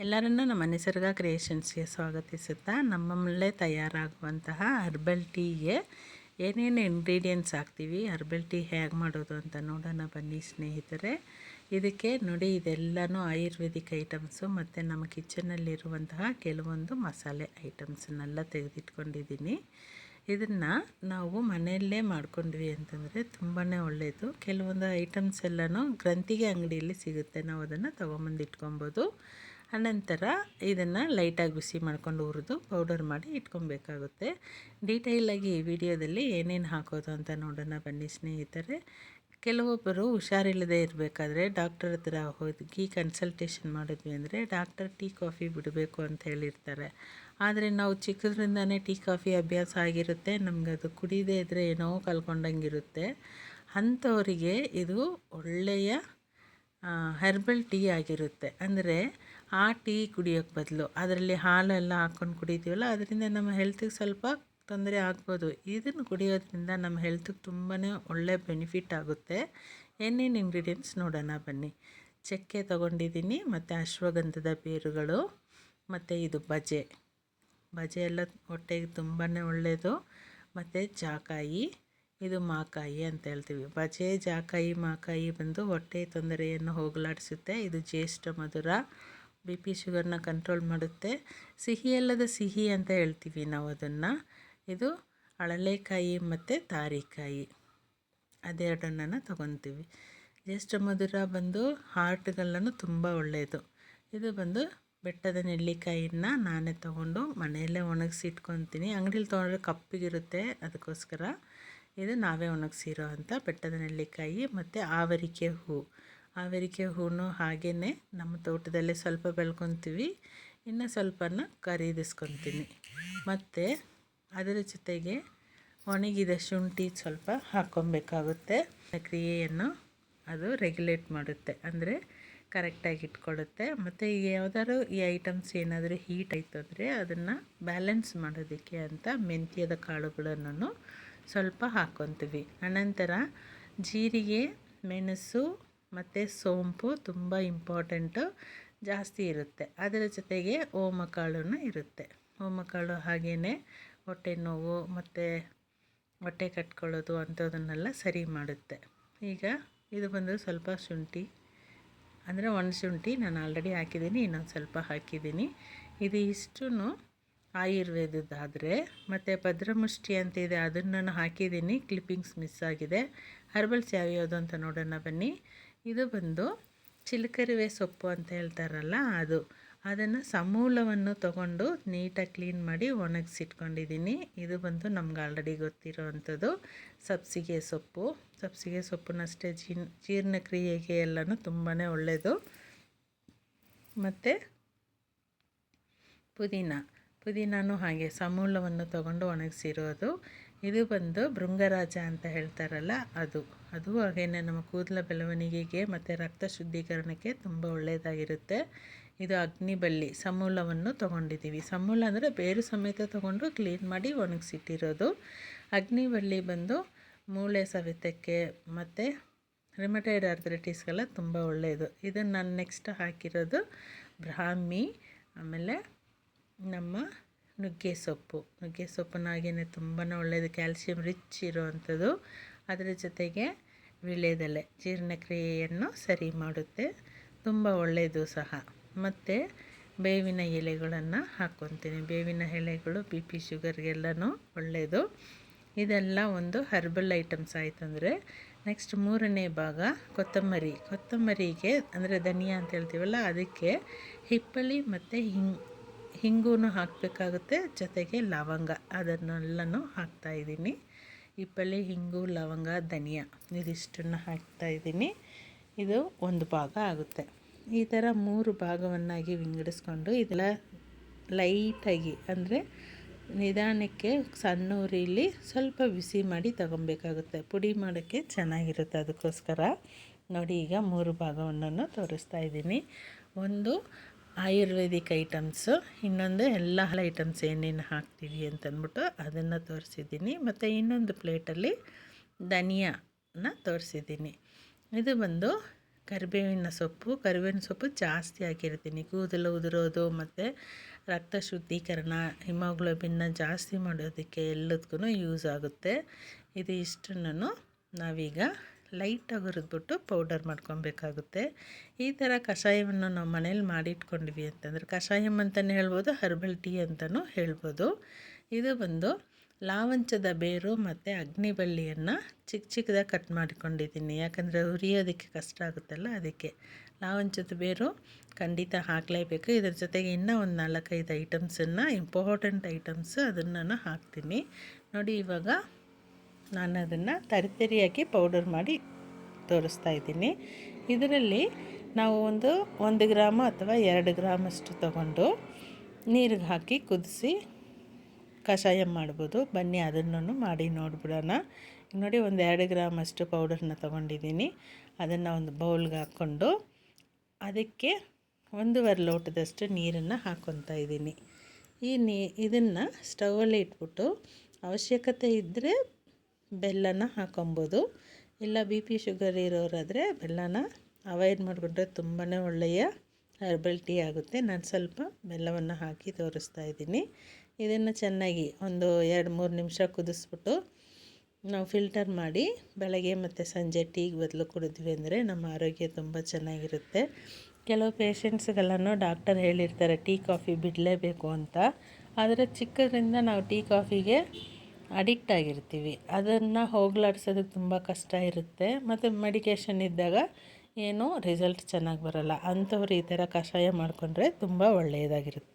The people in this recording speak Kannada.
ಎಲ್ಲರನ್ನೂ ನಮ್ಮ ನಿಸರ್ಗ ಕ್ರಿಯೇಷನ್ಸ್ಗೆ ಸ್ವಾಗತಿಸುತ್ತಾ ನಮ್ಮಲ್ಲೇ ತಯಾರಾಗುವಂತಹ ಹರ್ಬಲ್ ಟೀಗೆ ಏನೇನು ಇಂಗ್ರೀಡಿಯೆಂಟ್ಸ್ ಹಾಕ್ತೀವಿ, ಹರ್ಬಲ್ ಟೀ ಹೇಗೆ ಮಾಡೋದು ಅಂತ ನೋಡೋಣ ಬನ್ನಿ ಸ್ನೇಹಿತರೆ. ಇದಕ್ಕೆ ನೋಡಿ, ಇದೆಲ್ಲನೂ ಆಯುರ್ವೇದಿಕ್ ಐಟಮ್ಸು ಮತ್ತು ನಮ್ಮ ಕಿಚನಲ್ಲಿರುವಂತಹ ಕೆಲವೊಂದು ಮಸಾಲೆ ಐಟಮ್ಸನ್ನೆಲ್ಲ ತೆಗೆದಿಟ್ಕೊಂಡಿದ್ದೀನಿ. ಇದನ್ನು ನಾವು ಮನೆಯಲ್ಲೇ ಮಾಡ್ಕೊಂಡ್ವಿ ಅಂತಂದರೆ ತುಂಬಾ ಒಳ್ಳೆಯದು. ಕೆಲವೊಂದು ಐಟಮ್ಸ್ ಎಲ್ಲನೂ ಗ್ರಂಥಿಗೆ ಅಂಗಡಿಯಲ್ಲಿ ಸಿಗುತ್ತೆ, ನಾವು ಅದನ್ನು ತೊಗೊಂಬಂದು ಇಟ್ಕೊಬೋದು. ಅನಂತರ ಇದನ್ನು ಲೈಟಾಗಿ ಬಿಸಿ ಮಾಡ್ಕೊಂಡು ಹುರಿದು ಪೌಡರ್ ಮಾಡಿ ಇಟ್ಕೊಬೇಕಾಗುತ್ತೆ. ಡೀಟೇಲಾಗಿ ಈ ವಿಡಿಯೋದಲ್ಲಿ ಏನೇನು ಹಾಕೋದು ಅಂತ ನೋಡೋಣ ಬನ್ನಿ ಸ್ನೇಹಿತರೆ. ಕೆಲವೊಬ್ಬರು ಹುಷಾರಿಲ್ಲದೆ ಇರಬೇಕಾದ್ರೆ ಡಾಕ್ಟರ್ ಹತ್ರ ಹೋಗಿ ಕನ್ಸಲ್ಟೇಷನ್ ಮಾಡಿದ್ವಿ ಅಂದರೆ ಡಾಕ್ಟರ್ ಟೀ ಕಾಫಿ ಬಿಡಬೇಕು ಅಂತ ಹೇಳಿರ್ತಾರೆ. ಆದರೆ ನಾವು ಚಿಕ್ಕದ್ರಿಂದನೇ ಟೀ ಕಾಫಿ ಅಭ್ಯಾಸ ಆಗಿರುತ್ತೆ, ನಮ್ಗೆ ಅದು ಕುಡಿದೇ ಇದ್ದರೆ ಏನೋ ಕಲ್ಕೊಂಡಂಗಿರುತ್ತೆ. ಅಂಥವರಿಗೆ ಇದು ಒಳ್ಳೆಯ ಹರ್ಬಲ್ ಟೀ ಆಗಿರುತ್ತೆ. ಅಂದರೆ ಆ ಟೀ ಕುಡಿಯೋಕ್ಕೆ ಬದಲು ಅದರಲ್ಲಿ ಹಾಲೆಲ್ಲ ಹಾಕ್ಕೊಂಡು ಕುಡಿತೀವಲ್ಲ, ಅದರಿಂದ ನಮ್ಮ ಹೆಲ್ತಿಗೆ ಸ್ವಲ್ಪ ತೊಂದರೆ ಆಗ್ಬೋದು. ಇದನ್ನು ಕುಡಿಯೋದ್ರಿಂದ ನಮ್ಮ ಹೆಲ್ತಿಗೆ ತುಂಬಾ ಒಳ್ಳೆ ಬೆನಿಫಿಟ್ ಆಗುತ್ತೆ. ಏನೇನು ಇಂಗ್ರೀಡಿಯೆಂಟ್ಸ್ ನೋಡೋಣ ಬನ್ನಿ. ಚಕ್ಕೆ ತೊಗೊಂಡಿದ್ದೀನಿ, ಮತ್ತು ಅಶ್ವಗಂಧದ ಬೇರುಗಳು, ಮತ್ತು ಇದು ಬಜೆ ಎಲ್ಲ ಹೊಟ್ಟೆಗೆ ತುಂಬಾ ಒಳ್ಳೆಯದು. ಮತ್ತು ಜಾಕಾಯಿ, ಇದು ಮಾಕಾಯಿ ಅಂತ ಹೇಳ್ತೀವಿ. ಬಜೆ, ಜಾಕಾಯಿ, ಮಾಕಾಯಿ ಬಂದು ಹೊಟ್ಟೆ ತೊಂದರೆಯನ್ನು ಹೋಗಲಾಡಿಸುತ್ತೆ. ಇದು ಜ್ಯೇಷ್ಠ ಮಧುರ, ಬಿ ಪಿ ಶುಗರ್ನ ಕಂಟ್ರೋಲ್ ಮಾಡುತ್ತೆ. ಸಿಹಿಯಲ್ಲದ ಸಿಹಿ ಅಂತ ಹೇಳ್ತೀವಿ ನಾವು ಅದನ್ನು. ಇದು ಅಳಲೆಕಾಯಿ ಮತ್ತು ತಾರಿಕಾಯಿ, ಅದೆರಡನ್ನು ತೊಗೊತೀವಿ. ಜ್ಯೇಷ್ಠ ಮಧುರ ಬಂದು ಹಾರ್ಟ್ಗೆಲ್ಲನೂ ತುಂಬ ಒಳ್ಳೆಯದು. ಇದು ಬಂದು ಬೆಟ್ಟದ ನೆಲ್ಲಿಕಾಯಿನ ನಾನೇ ತೊಗೊಂಡು ಮನೆಯಲ್ಲೇ ಒಣಗಿಸಿ ಇಟ್ಕೊತೀನಿ. ಅಂಗಡೀಲಿ ತೊಗೊಂಡ್ರೆ ಕಪ್ಪಿಗಿರುತ್ತೆ, ಅದಕ್ಕೋಸ್ಕರ ಇದು ನಾವೇ ಒಣಗಿಸಿರೋ ಅಂಥ ಬೆಟ್ಟದ ನೆಲ್ಲಿಕಾಯಿ. ಮತ್ತು ಆವರಿಕೆ ಹೂವು ಹಾಗೇ ನಮ್ಮ ತೋಟದಲ್ಲೇ ಸ್ವಲ್ಪ ಬೆಳ್ಕೊತೀವಿ, ಇನ್ನು ಸ್ವಲ್ಪನ ಖರೀದಿಸ್ಕೊತೀನಿ. ಮತ್ತು ಅದರ ಜೊತೆಗೆ ಒಣಗಿದ ಶುಂಠಿ ಸ್ವಲ್ಪ ಹಾಕ್ಕೊಬೇಕಾಗುತ್ತೆ. ಕ್ರಿಯೆಯನ್ನು ಅದು ರೆಗ್ಯುಲೇಟ್ ಮಾಡುತ್ತೆ, ಅಂದರೆ ಕರೆಕ್ಟಾಗಿ ಇಟ್ಕೊಳ್ಳುತ್ತೆ. ಮತ್ತು ಈಗ ಯಾವ್ದಾದ್ರು ಈ ಐಟಮ್ಸ್ ಏನಾದರೂ ಹೀಟ್ ಆಯಿತು ಅಂದರೆ ಅದನ್ನು ಬ್ಯಾಲೆನ್ಸ್ ಮಾಡೋದಕ್ಕೆ ಅಂತ ಮೆಂತ್ಯದ ಕಾಳುಗಳನ್ನು ಸ್ವಲ್ಪ ಹಾಕ್ಕೊತೀವಿ. ಅನಂತರ ಜೀರಿಗೆ, ಮೆಣಸು ಮತ್ತು ಸೋಂಪು ತುಂಬ ಇಂಪಾರ್ಟೆಂಟು, ಜಾಸ್ತಿ ಇರುತ್ತೆ. ಅದರ ಜೊತೆಗೆ ಓಮಕಾಳು ಇರುತ್ತೆ. ಓಮಕಾಳು ಹಾಗೇ ಹೊಟ್ಟೆ ನೋವು ಮತ್ತು ಹೊಟ್ಟೆ ಕಟ್ಕೊಳ್ಳೋದು ಅಂಥದನ್ನೆಲ್ಲ ಸರಿ ಮಾಡುತ್ತೆ. ಈಗ ಇದು ಬಂದು ಸ್ವಲ್ಪ ಶುಂಠಿ, ಅಂದರೆ ಒಣಶುಂಠಿ ನಾನು ಆಲ್ರೆಡಿ ಹಾಕಿದ್ದೀನಿ, ಇನ್ನೊಂದು ಸ್ವಲ್ಪ ಹಾಕಿದ್ದೀನಿ. ಇದು ಇಷ್ಟೂ ಆಯುರ್ವೇದದ್ದಾದರೆ. ಮತ್ತು ಭದ್ರಮುಷ್ಟಿ ಅಂತಿದೆ, ಅದನ್ನು ಹಾಕಿದ್ದೀನಿ, ಕ್ಲಿಪ್ಪಿಂಗ್ಸ್ ಮಿಸ್ ಆಗಿದೆ. ಹರ್ಬಲ್ಸ್ ಯಾವ್ಯಾವುದು ಅಂತ ನೋಡೋಣ ಬನ್ನಿ. ಇದು ಬಂದು ಚಿಲಕರಿವೆ ಸೊಪ್ಪು ಅಂತ ಹೇಳ್ತಾರಲ್ಲ, ಅದನ್ನು ಸಮೂಲವನ್ನು ತೊಗೊಂಡು ನೀಟಾಗಿ ಕ್ಲೀನ್ ಮಾಡಿ ಒಣಗಿಸಿಟ್ಕೊಂಡಿದ್ದೀನಿ. ಇದು ಬಂದು ನಮ್ಗೆ ಆಲ್ರೆಡಿ ಗೊತ್ತಿರೋ ಅಂಥದ್ದು ಸಬ್ಸಿಗೆ ಸೊಪ್ಪನ್ನಷ್ಟೇ ಜೀರ್ಣಕ್ರಿಯೆಗೆ ಎಲ್ಲನೂ ತುಂಬಾ ಒಳ್ಳೆಯದು. ಮತ್ತು ಪುದೀನೂ ಹಾಗೆ ಸಮೂಲವನ್ನು ತೊಗೊಂಡು ಒಣಗಿಸಿರೋದು. ಇದು ಬಂದು ಭೃಂಗರಾಜ ಅಂತ ಹೇಳ್ತಾರಲ್ಲ, ಅದು ಹಾಗೇನೆ ನಮ್ಮ ಕೂದಲ ಬೆಳವಣಿಗೆಗೆ ಮತ್ತು ರಕ್ತ ಶುದ್ಧೀಕರಣಕ್ಕೆ ತುಂಬ ಒಳ್ಳೆಯದಾಗಿರುತ್ತೆ. ಇದು ಅಗ್ನಿಬಳ್ಳಿ ಸಮೂಲವನ್ನು ತೊಗೊಂಡಿದ್ದೀವಿ. ಸಮೂಲ ಅಂದರೆ ಬೇರು ಸಮೇತ ತೊಗೊಂಡು ಕ್ಲೀನ್ ಮಾಡಿ ಒಣಗಿಸಿಟ್ಟಿರೋದು. ಅಗ್ನಿಬಳ್ಳಿ ಬಂದು ಮೂಳೆ ಸವೆತಕ್ಕೆ ಮತ್ತು ರಿಮಟೈಡ್ ಆರ್ಥರೈಟಿಸ್ಗೆಲ್ಲ ತುಂಬ ಒಳ್ಳೆಯದು. ಇದನ್ನು ನಾನು ನೆಕ್ಸ್ಟ್ ಹಾಕಿರೋದು ಬ್ರಾಹ್ಮಿ, ಆಮೇಲೆ ನಮ್ಮ ನುಗ್ಗೆ ಸೊಪ್ಪನ್ನಾಗೇ ತುಂಬಾ ಒಳ್ಳೆಯದು, ಕ್ಯಾಲ್ಸಿಯಂ ರಿಚ್ ಇರೋವಂಥದ್ದು. ಅದರ ಜೊತೆಗೆ ವೀಳ್ಯದೆಲೆ ಜೀರ್ಣಕ್ರಿಯೆಯನ್ನು ಸರಿ ಮಾಡುತ್ತೆ, ತುಂಬ ಒಳ್ಳೆಯದು ಸಹ. ಮತ್ತು ಬೇವಿನ ಎಲೆಗಳನ್ನು ಹಾಕ್ಕೊತೀನಿ. ಬೇವಿನ ಎಲೆಗಳು ಬಿ ಪಿ ಶುಗರ್ಗೆಲ್ಲನೂ ಒಳ್ಳೆಯದು. ಇದೆಲ್ಲ ಒಂದು ಹರ್ಬಲ್ ಐಟಮ್ಸ್ ಆಯ್ತಂದರೆ ನೆಕ್ಸ್ಟ್ ಮೂರನೇ ಭಾಗ ಕೊತ್ತಂಬರಿಗೆ, ಅಂದರೆ ಧನಿಯಾ ಅಂತ ಹೇಳ್ತೀವಲ್ಲ, ಅದಕ್ಕೆ ಹಿಪ್ಪಲಿ ಮತ್ತು ಹಿಂಗೂ ಹಾಕಬೇಕಾಗುತ್ತೆ. ಜೊತೆಗೆ ಲವಂಗ ಅದನ್ನೆಲ್ಲನೂ ಹಾಕ್ತಾಯಿದ್ದೀನಿ. ಹಿಪ್ಪಲಿ, ಹಿಂಗು, ಲವಂಗ, ಧನಿಯಾ ಇದಿಷ್ಟನ್ನು ಹಾಕ್ತಾಯಿದ್ದೀನಿ. ಇದು ಒಂದು ಭಾಗ ಆಗುತ್ತೆ. ಈ ಥರ 3 ಭಾಗವನ್ನಾಗಿ ವಿಂಗಡಿಸ್ಕೊಂಡು ಇದೆಲ್ಲ ಲೈಟಾಗಿ, ಅಂದರೆ ನಿಧಾನಕ್ಕೆ ಸಣ್ಣ ಉರಿಲಿ ಸ್ವಲ್ಪ ಬಿಸಿ ಮಾಡಿ ತಗೊಬೇಕಾಗುತ್ತೆ. ಪುಡಿ ಮಾಡೋಕ್ಕೆ ಚೆನ್ನಾಗಿರುತ್ತೆ, ಅದಕ್ಕೋಸ್ಕರ ನೋಡಿ. ಈಗ 3 ಭಾಗವನ್ನು ತೋರಿಸ್ತಾ ಇದ್ದೀನಿ. ಒಂದು ಆಯುರ್ವೇದಿಕ್ ಐಟಮ್ಸು, ಇನ್ನೊಂದು ಎಲ್ಲ ಐಟಮ್ಸ್ ಏನೇನು ಹಾಕ್ತೀವಿ ಅಂತಂದ್ಬಿಟ್ಟು ಅದನ್ನು ತೋರಿಸಿದ್ದೀನಿ. ಮತ್ತು ಇನ್ನೊಂದು ಪ್ಲೇಟಲ್ಲಿ ಧನಿಯಾನ ತೋರಿಸಿದ್ದೀನಿ. ಇದು ಬಂದು ಕರಿಬೇವಿನ ಸೊಪ್ಪು ಜಾಸ್ತಿ ಹಾಕಿರ್ತೀನಿ. ಕೂದಲು ಉದುರೋದು ಮತ್ತು ರಕ್ತ ಶುದ್ಧೀಕರಣ, ಹಿಮೋಗ್ಲೋಬಿನ್ನ ಜಾಸ್ತಿ ಮಾಡೋದಕ್ಕೆ ಎಲ್ಲದಕ್ಕೂ ಯೂಸ್ ಆಗುತ್ತೆ. ಇದು ಇಷ್ಟನ್ನು ನಾವೀಗ ಲೈಟಾಗಿ ಹುರಿದ್ಬಿಟ್ಟು ಪೌಡರ್ ಮಾಡ್ಕೊಬೇಕಾಗುತ್ತೆ. ಈ ಥರ ಕಷಾಯವನ್ನು ನಾವು ಮನೇಲಿ ಮಾಡಿಟ್ಕೊಂಡ್ವಿ ಅಂತಂದರೆ, ಕಷಾಯಂ ಅಂತಲೇ ಹೇಳ್ಬೋದು, ಹರ್ಬಲ್ ಟೀ ಅಂತಲೂ ಹೇಳ್ಬೋದು. ಇದು ಬಂದು ಲಾವಂಚದ ಬೇರು ಮತ್ತು ಅಗ್ನಿಬಳ್ಳಿಯನ್ನು ಚಿಕ್ಕದಾಗಿ ಕಟ್ ಮಾಡ್ಕೊಂಡಿದ್ದೀನಿ. ಯಾಕಂದರೆ ಹುರಿಯೋದಕ್ಕೆ ಕಷ್ಟ ಆಗುತ್ತಲ್ಲ, ಅದಕ್ಕೆ ಲಾವಂಚದ ಬೇರು ಖಂಡಿತ ಹಾಕಲೇಬೇಕು. ಇದ್ರ ಜೊತೆಗೆ ಇನ್ನೂ ಒಂದು 4-5 ಐಟಮ್ಸನ್ನು, ಇಂಪಾರ್ಟೆಂಟ್ ಐಟಮ್ಸು, ಅದನ್ನು ನಾನು ಹಾಕ್ತೀನಿ ನೋಡಿ. ಇವಾಗ ನಾನು ಅದನ್ನು ತರಿತರಿಯಾಗಿ ಪೌಡರ್ ಮಾಡಿ ತೋರಿಸ್ತಾ ಇದ್ದೀನಿ. ಇದರಲ್ಲಿ ನಾವು 1 ಗ್ರಾಮ್ ಅಥವಾ 2 ಗ್ರಾಮಷ್ಟು ತಗೊಂಡು ನೀರಿಗೆ ಹಾಕಿ ಕುದಿಸಿ ಕಷಾಯ ಮಾಡ್ಬೋದು. ಬನ್ನಿ ಅದನ್ನು ಮಾಡಿ ನೋಡಿಬಿಡೋಣ. ನೋಡಿ, 2 ಗ್ರಾಮಷ್ಟು ಪೌಡರ್ನ ತೊಗೊಂಡಿದ್ದೀನಿ. ಅದನ್ನು ಒಂದು ಬೌಲ್ಗೆ ಹಾಕ್ಕೊಂಡು ಅದಕ್ಕೆ 1.5 ಲೋಟದಷ್ಟು ನೀರನ್ನು ಹಾಕ್ಕೊತಾ ಇದ್ದೀನಿ. ಇದನ್ನು ಸ್ಟವಲ್ಲಿ ಇಟ್ಬಿಟ್ಟು ಅವಶ್ಯಕತೆ ಇದ್ದರೆ ಬೆಲ್ಲನ ಹಾಕೊಬೋದು. ಇಲ್ಲ BP ಶುಗರ್ ಇರೋರಾದರೆ ಬೆಲ್ಲನ ಅವಾಯ್ಡ್ ಮಾಡಿಕೊಂಡ್ರೆ ತುಂಬಾ ಒಳ್ಳೆಯ ಹರ್ಬಲ್ ಟೀ ಆಗುತ್ತೆ. ನಾನು ಸ್ವಲ್ಪ ಬೆಲ್ಲವನ್ನು ಹಾಕಿ ತೋರಿಸ್ತಾ ಇದ್ದೀನಿ. ಇದನ್ನು ಚೆನ್ನಾಗಿ ಒಂದು 2-3 ನಿಮಿಷ ಕುದಿಸ್ಬಿಟ್ಟು ನಾವು ಫಿಲ್ಟರ್ ಮಾಡಿ ಬೆಳಗ್ಗೆ ಮತ್ತು ಸಂಜೆ ಟೀಗೆ ಬದಲು ಕುಡಿದ್ವಿ ಅಂದರೆ ನಮ್ಮ ಆರೋಗ್ಯ ತುಂಬ ಚೆನ್ನಾಗಿರುತ್ತೆ. ಕೆಲವು ಪೇಷಂಟ್ಸ್ಗೆಲ್ಲನೂ ಡಾಕ್ಟರ್ ಹೇಳಿರ್ತಾರೆ ಟೀ ಕಾಫಿ ಬಿಡಲೇಬೇಕು ಅಂತ. ಆದರೆ ಚಿಕ್ಕದ್ರಿಂದ ನಾವು ಟೀ ಕಾಫಿಗೆ ಅಡಿಕ್ಟ್ ಆಗಿರ್ತೀವಿ. ಅದನ್ನು ಹೋಗಲಾಡ್ಸೋದಕ್ಕೆ ತುಂಬ ಕಷ್ಟ ಇರುತ್ತೆ. ಮತ್ತು ಮೆಡಿಕೇಷನ್ ಇದ್ದಾಗ ಏನೂ ರಿಸಲ್ಟ್ ಚೆನ್ನಾಗಿ ಬರೋಲ್ಲ. ಅಂಥವ್ರು ಈ ಥರ ಕಷಾಯ ಮಾಡಿಕೊಂಡ್ರೆ ತುಂಬ ಒಳ್ಳೆಯದಾಗಿರುತ್ತೆ.